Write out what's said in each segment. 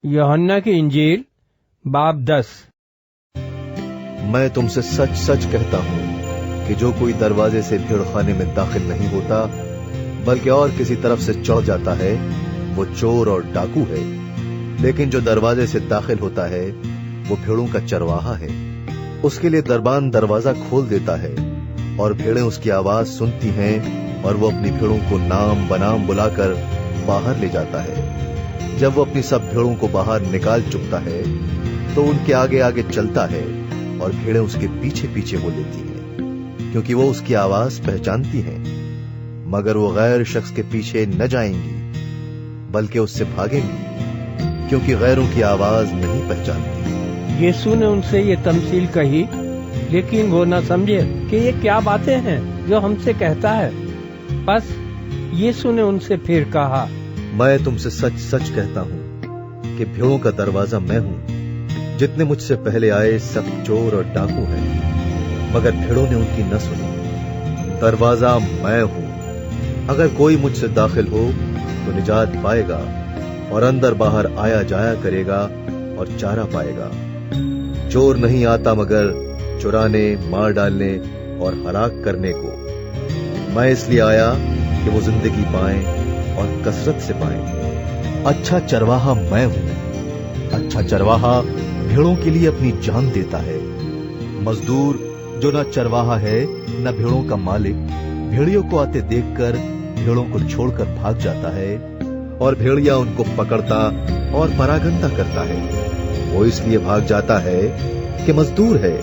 यूहन्ना की इंजील बाब 10। मैं तुमसे सच सच कहता हूं कि जो कोई दरवाजे से भेड़खाने में दाखिल नहीं होता बल्कि और किसी तरफ से चढ़ जाता है वो चोर और डाकू है। लेकिन जो दरवाजे से दाखिल होता है वो भेड़ों का चरवाहा है। उसके लिए दरबान दरवाजा खोल देता है और भेड़ें उसकी आवाज सुनती हैं और वो अपनी भेड़ों को नाम बनाम बुलाकर बाहर ले जाता है। जब वो अपनी सब भेड़ों को बाहर निकाल चुकता है तो उनके आगे आगे चलता है और भेड़ें उसके पीछे पीछे हो लेती हैं, क्योंकि वो उसकी आवाज पहचानती हैं। मगर वो गैर शख्स के पीछे न जाएंगी बल्कि उससे भागेंगी, क्योंकि गैरों की आवाज नहीं पहचानती। यीशु ने उनसे ये तमसील कही, लेकिन वो न समझे कि ये क्या बातें हैं जो हमसे कहता है। बस यीशु ने उनसे फिर कहा, मैं तुमसे सच सच कहता हूं कि भेड़ों का दरवाजा मैं हूं। जितने मुझसे पहले आए सब चोर और डाकू हैं, मगर भेड़ों ने उनकी न सुनी। दरवाजा मैं हूं। अगर कोई मुझसे दाखिल हो तो निजात पाएगा और अंदर बाहर आया जाया करेगा और चारा पाएगा। चोर नहीं आता मगर चुराने, मार डालने और हलाक करने को। मैं इसलिए आया कि वो जिंदगी पाएं और कसरत से पाएं। अच्छा चरवाहा मैं हूं। अच्छा चरवाहा भेड़ों के लिए अपनी जान देता है। मजदूर जो न चरवाहा है न भेड़ों का मालिक, भेड़ियों को आते देखकर भेड़ों को छोड़कर भाग जाता है और भेड़िया उनको पकड़ता और परागंदा करता है। वो इसलिए भाग जाता है कि मजदूर है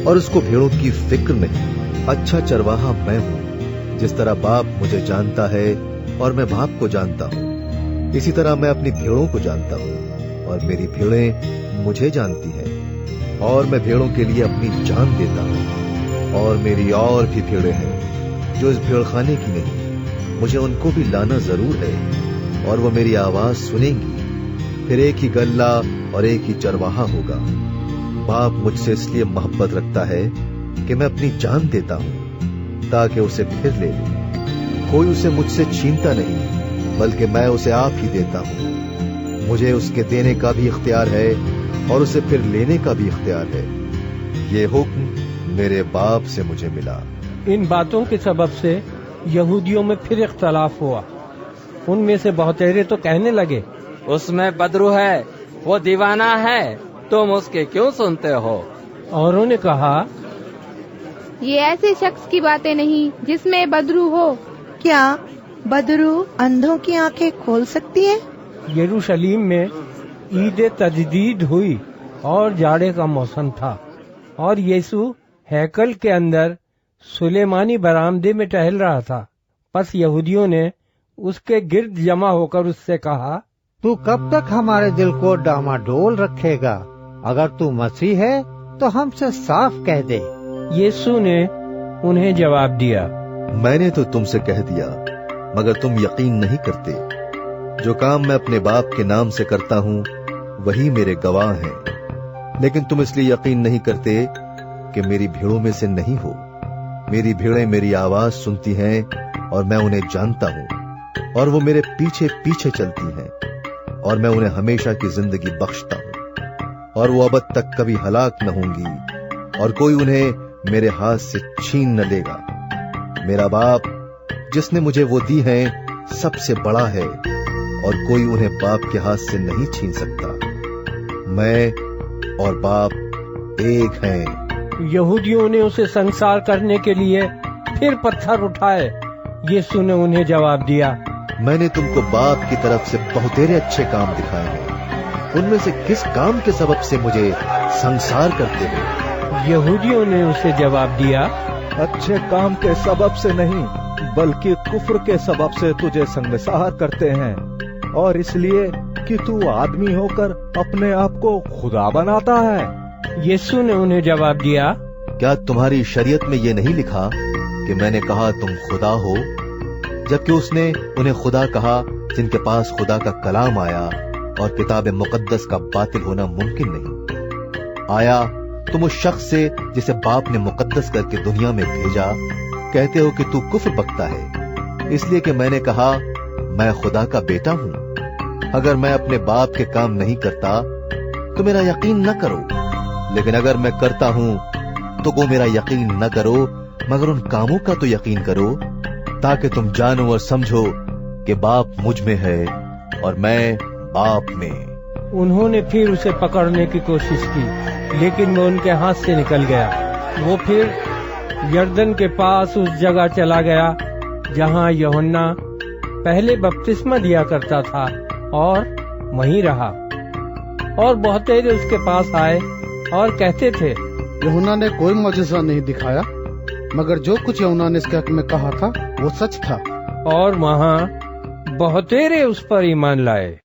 और उसको भेड़ों की फिक्र नहीं। अच्छा चरवाहा मैं हूं। जिस तरह बाप मुझे जानता है और मैं बाप को जानता हूं, इसी तरह मैं अपनी भेड़ों को जानता हूं और मेरी भेड़ें मुझे जानती हैं और मैं भेड़ों के लिए अपनी जान देता हूं। और मेरी और भी भेड़ें हैं जो इस भेड़खाने की नहीं। मुझे उनको भी लाना जरूर है और वो मेरी आवाज सुनेंगी। फिर एक ही गल्ला और एक ही चरवाहा होगा। बाप मुझसे इसलिए मोहब्बत रखता है कि मैं अपनी जान देता हूं ताकि उसे फिर ले लूं। कोई उसे मुझसे छीनता नहीं बल्कि मैं उसे आप ही देता हूं। मुझे उसके देने का भी इख्तियार है और उसे फिर लेने का भी इख्तियार है। ये हुक्म मेरे बाप से मुझे मिला। इन बातों के सबब से यहूदियों में फिर इख्तलाफ हुआ। उनमें से बहुतेरे तो कहने लगे, उसमें बदरू है, वो दीवाना है, तुम उसके क्यों सुनते हो? औरों ने कहा, ये ऐसे शख्स की बातें नहीं जिसमें बदरू हो। क्या बदरू अंधों की आंखें खोल सकती है? यरूशलेम में ईद तजदीद हुई और जाड़े का मौसम था और यीशु हैकल के अंदर सुलेमानी बरामदे में टहल रहा था। बस यहूदियों ने उसके गिर्द जमा होकर उससे कहा, तू कब तक हमारे दिल को डामाडोल रखेगा? अगर तू मसीह है तो हमसे साफ कह दे। यीशु ने उन्हें जवाब दिया, मैंने तो तुमसे कह दिया मगर तुम यकीन नहीं करते। जो काम मैं अपने बाप के नाम से करता हूं वही मेरे गवाह हैं। लेकिन तुम इसलिए यकीन नहीं करते कि मेरी भेड़ों में से नहीं हो। मेरी भेड़ें मेरी आवाज सुनती हैं और मैं उन्हें जानता हूं और वो मेरे पीछे पीछे चलती हैं और मैं उन्हें हमेशा की जिंदगी बख्शता हूं और वो अब तक कभी हलाक न होंगी और कोई उन्हें मेरे हाथ से छीन न लेगा। मेरा बाप जिसने मुझे वो दी है सबसे बड़ा है और कोई उन्हें बाप के हाथ से नहीं छीन सकता। मैं और बाप एक हैं। यहूदियों ने उसे संसार करने के लिए फिर पत्थर उठाए। यीशु ने उन्हें जवाब दिया, मैंने तुमको बाप की तरफ से बहुतेरे अच्छे काम दिखाए हैं। उनमें से किस काम के सबब से मुझे संसार करते हो? यहूदियों ने उसे जवाब दिया, अच्छे काम के सबब से नहीं बल्कि कुफ्र के सबब से तुझे संसार करते हैं, और इसलिए कि तू आदमी होकर अपने आप को खुदा बनाता है। यीशु ने उन्हें जवाब दिया, क्या तुम्हारी शरीयत में ये नहीं लिखा कि मैंने कहा तुम खुदा हो? जबकि उसने उन्हें खुदा कहा जिनके पास खुदा का कलाम आया और किताब मुकद्दस का बातिल होना मुमकिन नहीं। आया तुम उस शख्स से जिसे बाप ने मुकद्दस करके दुनिया में भेजा कहते हो कि तू कुफ्र बकता है, इसलिए कि मैंने कहा मैं खुदा का बेटा हूं। अगर मैं अपने बाप के काम नहीं करता तो मेरा यकीन न करो, लेकिन अगर मैं करता हूं तो वो मेरा यकीन न करो, मगर उन कामों का तो यकीन करो, ताकि तुम जानो और समझो कि बाप मुझ में है और मैं बाप में। उन्होंने फिर उसे पकड़ने की कोशिश की, लेकिन वो उनके हाथ से निकल गया। वो फिर यर्दन के पास उस जगह चला गया जहाँ यूहन्ना पहले बपतिस्मा दिया करता था, और वहीं रहा। और बहुतेरे उसके पास आए और कहते थे, यूहन्ना ने कोई मौजज़ा नहीं दिखाया, मगर जो कुछ यूहन्ना ने इसके हक में कहा था वो सच था। और वहाँ बहुतेरे उस पर ईमान लाए।